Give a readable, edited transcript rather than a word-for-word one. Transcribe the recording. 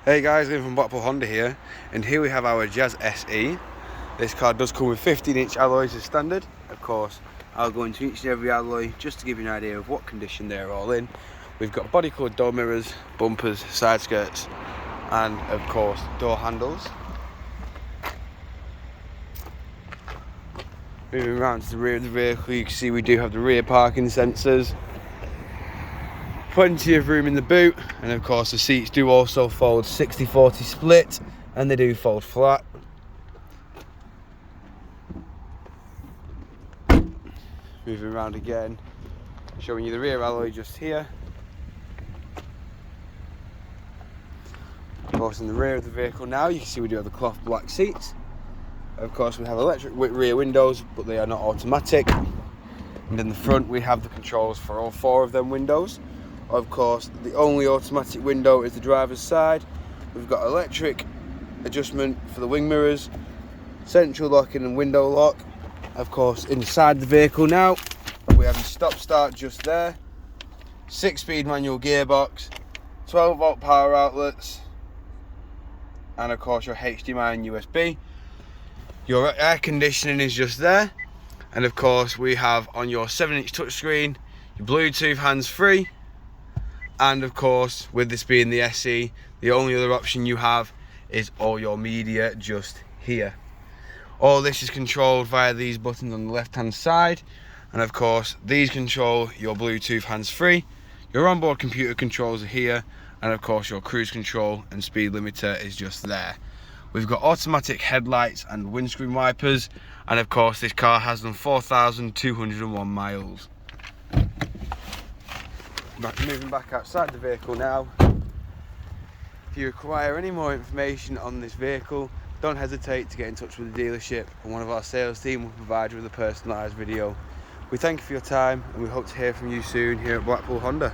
Hey guys, Liam from Blackpool Honda here, and here we have our Jazz SE. This car does come with 15-inch alloys as standard. Of course, I'll go into each and every alloy just to give you an idea of what condition they're all in. We've got body coloured door mirrors, bumpers, side skirts, and of course door handles. Moving around to the rear of the vehicle, you can see we do have the rear parking sensors. Plenty of room in the boot, and of course the seats do also fold 60-40 split, and they do fold flat. Moving around again, showing you the rear alloy just here. Of course in the rear of the vehicle now you can see we do have the cloth black seats. Of course we have electric rear windows, but they are not automatic. And in the front we have the controls for all 4 of them windows. Of course, the only automatic window is the driver's side. We've got electric adjustment for the wing mirrors, central locking and window lock. Of course, inside the vehicle now, we have your stop-start just there, 6-speed manual gearbox, 12-volt power outlets, and of course your HDMI and USB. Your air conditioning is just there, and of course we have on your 7-inch touchscreen, your Bluetooth hands-free. And of course, with this being the SE, the only other option you have is all your media just here. All this is controlled via these buttons on the left hand side, and of course these control your Bluetooth hands-free. Your onboard computer controls are here, and of course your cruise control and speed limiter is just there. We've got automatic headlights and windscreen wipers, and of course this car has done 4,201 miles. Moving back outside the vehicle now. If you require any more information on this vehicle, don't hesitate to get in touch with the dealership, and one of our sales team will provide you with a personalised video. We thank you for your time, and we hope to hear from you soon here at Blackpool Honda.